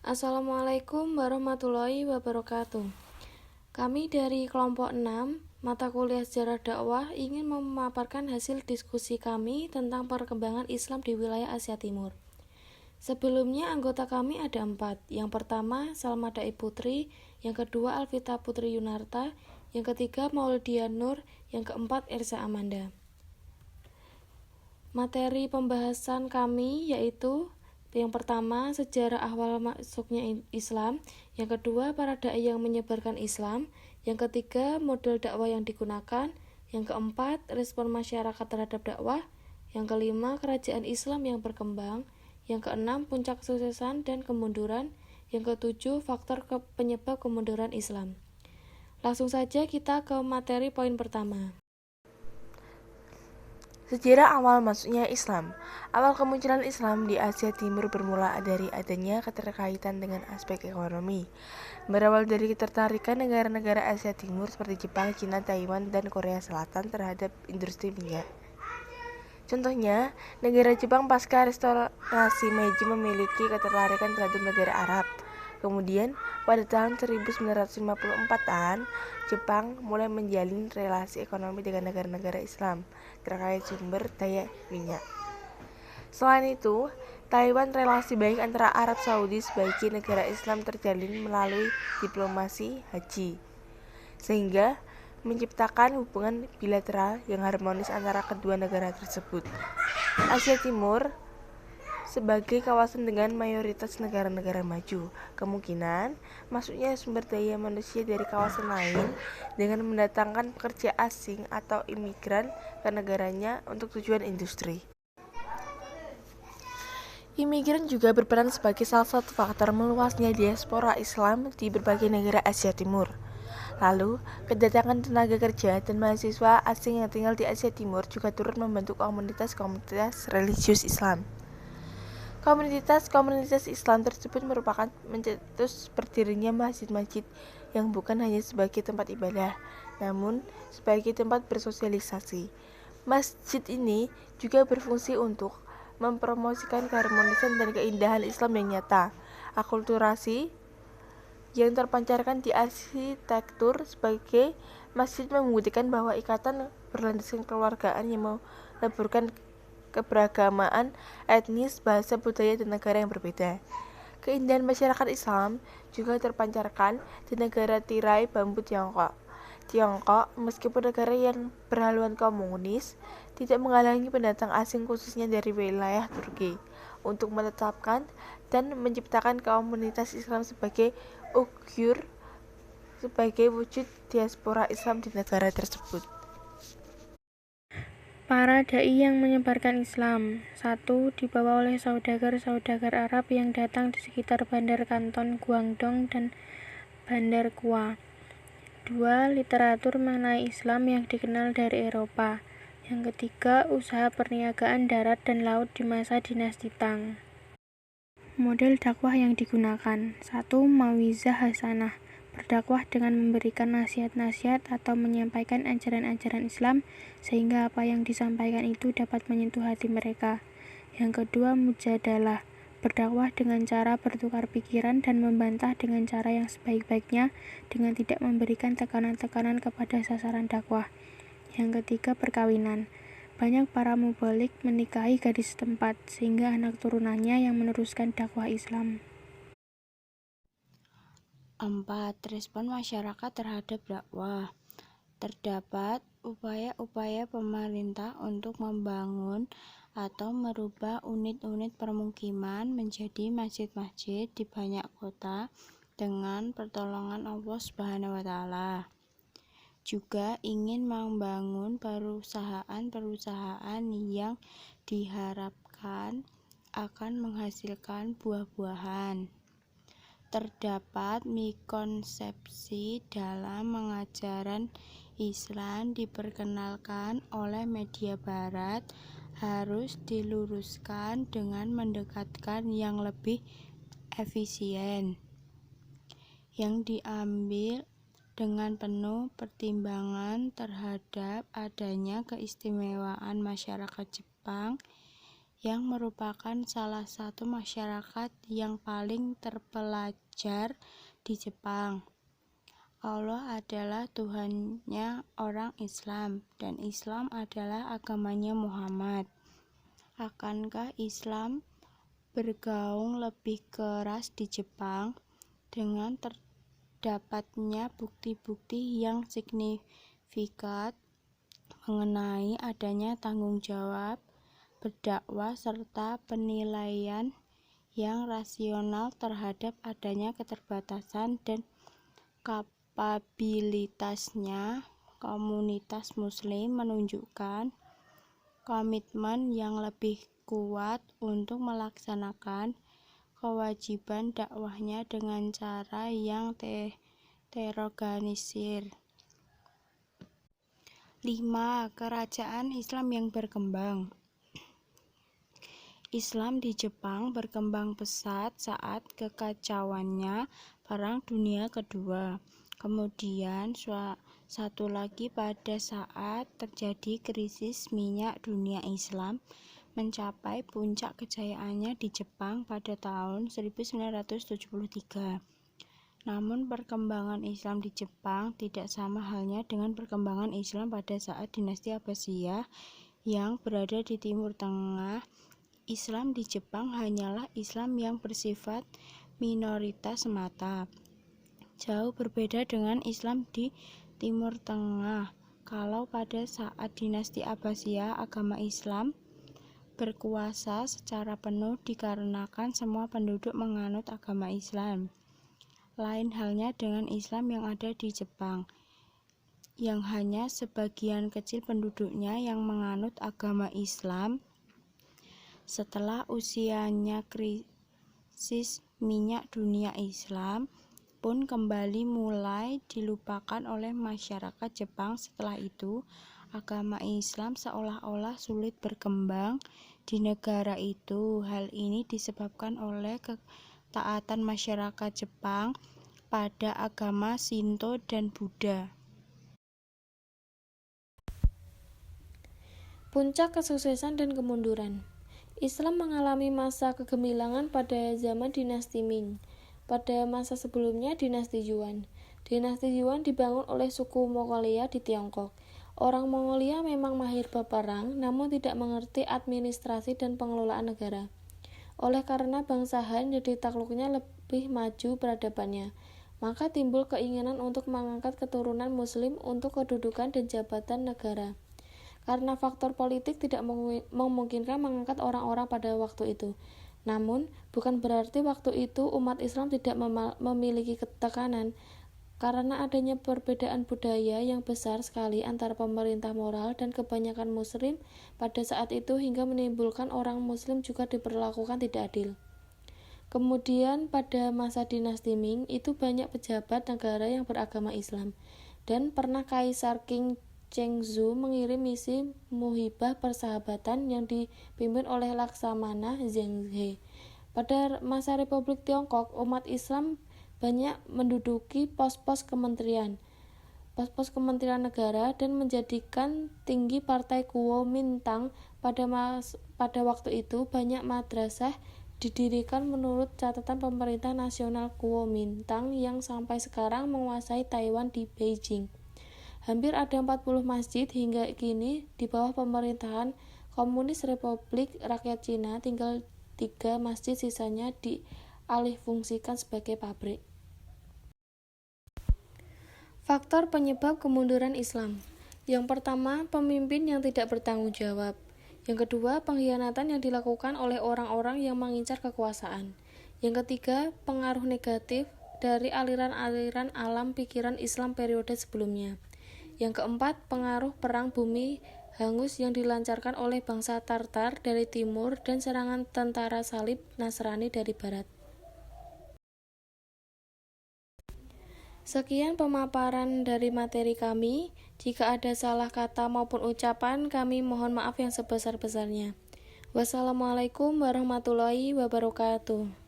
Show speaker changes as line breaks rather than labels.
Assalamualaikum warahmatullahi wabarakatuh. Kami dari kelompok 6, mata kuliah sejarah dakwah ingin memaparkan hasil diskusi kami tentang perkembangan Islam di wilayah Asia Timur. Sebelumnya anggota kami ada 4. Yang pertama Salma Dai Putri, yang kedua Alvita Putri Yunarta, yang ketiga Maulidia Nur, yang keempat Erza Amanda. Materi pembahasan kami yaitu yang pertama, sejarah awal masuknya Islam. Yang kedua, para dai yang menyebarkan Islam. Yang ketiga, model dakwah yang digunakan. Yang keempat, respon masyarakat terhadap dakwah. Yang kelima, kerajaan Islam yang berkembang. Yang keenam, puncak kesuksesan dan kemunduran. Yang ketujuh, faktor penyebab kemunduran Islam. Langsung saja kita ke materi poin pertama.
Sejarah awal masuknya Islam. Awal kemunculan Islam di Asia Timur bermula dari adanya keterkaitan dengan aspek ekonomi. Berawal dari ketertarikan negara-negara Asia Timur seperti Jepang, Cina, Taiwan, dan Korea Selatan terhadap industri minyak. Contohnya, negara Jepang pasca restorasi Meiji memiliki ketertarikan terhadap negara Arab. Kemudian, pada tahun 1954-an, Jepang mulai menjalin relasi ekonomi dengan negara-negara Islam terkait sumber daya minyak. Selain itu, Taiwan relasi baik antara Arab Saudi sebagai negara Islam terjalin melalui diplomasi haji, sehingga menciptakan hubungan bilateral yang harmonis antara kedua negara tersebut. Asia Timur sebagai kawasan dengan mayoritas negara-negara maju, kemungkinan masuknya sumber daya manusia dari kawasan lain dengan mendatangkan pekerja asing atau imigran ke negaranya untuk tujuan industri. Imigran juga berperan sebagai salah satu faktor meluasnya diaspora Islam di berbagai negara Asia Timur. Lalu, kedatangan tenaga kerja dan mahasiswa asing yang tinggal di Asia Timur juga turut membentuk komunitas-komunitas religius Islam. Komunitas-komunitas Islam tersebut merupakan mencetus berdirinya masjid-masjid yang bukan hanya sebagai tempat ibadah, namun sebagai tempat bersosialisasi. Masjid ini juga berfungsi untuk mempromosikan keharmonisan dan keindahan Islam yang nyata. Akulturasi yang terpancarkan di arsitektur sebagai masjid membuktikan bahwa ikatan berlandaskan kekeluargaan yang meleburkan keberagamaan etnis, bahasa, budaya, dan negara yang berbeda. Keindahan masyarakat Islam juga terpancarkan di negara tirai bambu Tiongkok. Tiongkok, meskipun negara yang berhaluan komunis, tidak menghalangi pendatang asing khususnya dari wilayah Turki untuk menetapkan dan menciptakan komunitas Islam sebagai Uyghur sebagai wujud diaspora Islam di negara tersebut.
Para dai yang menyebarkan Islam. 1. Dibawa oleh saudagar-saudagar Arab yang datang di sekitar Bandar Kanton Guangdong dan Bandar Kua. 2. Literatur mengenai Islam yang dikenal dari Eropa. Yang ketiga, usaha perniagaan darat dan laut di masa dinasti Tang. Model dakwah yang digunakan. 1. Mauizah hasanah. Berdakwah dengan memberikan nasihat-nasihat atau menyampaikan ajaran-ajaran Islam sehingga apa yang disampaikan itu dapat menyentuh hati mereka. Yang kedua, mujadalah. Berdakwah dengan cara bertukar pikiran dan membantah dengan cara yang sebaik-baiknya dengan tidak memberikan tekanan-tekanan kepada sasaran dakwah. Yang ketiga, perkawinan. Banyak para mubalik menikahi gadis setempat sehingga anak turunannya yang meneruskan dakwah Islam.
4. Respon masyarakat terhadap dakwah. Terdapat upaya-upaya pemerintah untuk membangun atau merubah unit-unit permukiman menjadi masjid-masjid di banyak kota dengan pertolongan Allah Subhanahu wa taala. Juga ingin membangun perusahaan-perusahaan yang diharapkan akan menghasilkan buah-buahan. Terdapat mikonsepsi dalam mengajaran Islam diperkenalkan oleh media barat harus diluruskan dengan mendekatkan yang lebih efisien, yang diambil dengan penuh pertimbangan terhadap adanya keistimewaan masyarakat Jepang yang merupakan salah satu masyarakat yang paling terpelajar di Jepang. Allah adalah Tuhannya orang Islam, dan Islam adalah agamanya Muhammad. Akankah Islam bergaung lebih keras di Jepang dengan terdapatnya bukti-bukti yang signifikan mengenai adanya tanggung jawab berdakwah serta penilaian yang rasional terhadap adanya keterbatasan dan kapabilitasnya. Komunitas Muslim menunjukkan komitmen yang lebih kuat untuk melaksanakan kewajiban dakwahnya dengan cara yang terorganisir. 5. Kerajaan Islam yang berkembang. Islam di Jepang berkembang pesat saat kekacauannya Perang Dunia Kedua. Kemudian satu lagi pada saat terjadi krisis minyak dunia. Islam mencapai puncak kejayaannya di Jepang pada tahun 1973. Namun perkembangan Islam di Jepang tidak sama halnya dengan perkembangan Islam pada saat dinasti Abbasiyah yang berada di Timur Tengah. Islam di Jepang hanyalah Islam yang bersifat minoritas semata. Jauh berbeda dengan Islam di Timur Tengah. Kalau pada saat dinasti Abbasiyah agama Islam berkuasa secara penuh dikarenakan semua penduduk menganut agama Islam. Lain halnya dengan Islam yang ada di Jepang, yang hanya sebagian kecil penduduknya yang menganut agama Islam. Setelah usianya krisis minyak dunia, Islam pun kembali mulai dilupakan oleh masyarakat Jepang. Setelah itu, agama Islam seolah-olah sulit berkembang di negara itu. Hal ini disebabkan oleh ketaatan masyarakat Jepang pada agama Shinto dan Buddha.
Puncak kesuksesan dan kemunduran. Islam mengalami masa kegemilangan pada zaman dinasti Ming. Pada masa sebelumnya dinasti Yuan. Dinasti Yuan dibangun oleh suku Mongolia di Tiongkok. Orang Mongolia memang mahir peperang, namun tidak mengerti administrasi dan pengelolaan negara. Oleh karena bangsa Han yang ditakluknya lebih maju peradabannya, maka timbul keinginan untuk mengangkat keturunan Muslim untuk kedudukan dan jabatan negara. Karena faktor politik tidak memungkinkan mengangkat orang-orang pada waktu itu. Namun, bukan berarti waktu itu umat Islam tidak memiliki tekanan, karena adanya perbedaan budaya yang besar sekali antara pemerintah moral dan kebanyakan Muslim pada saat itu hingga menimbulkan orang Muslim juga diperlakukan tidak adil. Kemudian pada masa dinasti Ming itu banyak pejabat negara yang beragama Islam, dan pernah Kaisar Qing Chengzu mengirim misi muhibah persahabatan yang dipimpin oleh Laksamana Zheng. Pada masa Republik Tiongkok, umat Islam banyak menduduki pos-pos kementerian negara dan menjadikan tinggi partai Kuomintang. Pada waktu itu banyak madrasah didirikan menurut catatan pemerintah nasional Kuomintang yang sampai sekarang menguasai Taiwan di Beijing. Hampir ada 40 masjid hingga kini di bawah pemerintahan Komunis Republik Rakyat Cina. Tinggal 3 masjid, sisanya dialihfungsikan sebagai pabrik. Faktor penyebab kemunduran Islam. Yang pertama, pemimpin yang tidak bertanggung jawab. Yang kedua, pengkhianatan yang dilakukan oleh orang-orang yang mengincar kekuasaan. Yang ketiga, pengaruh negatif dari aliran-aliran alam pikiran Islam periode sebelumnya. Yang keempat, pengaruh perang bumi hangus yang dilancarkan oleh bangsa Tartar dari timur dan serangan tentara salib Nasrani dari barat. Sekian pemaparan dari materi kami. Jika ada salah kata maupun ucapan, kami mohon maaf yang sebesar-besarnya. Wassalamualaikum warahmatullahi wabarakatuh.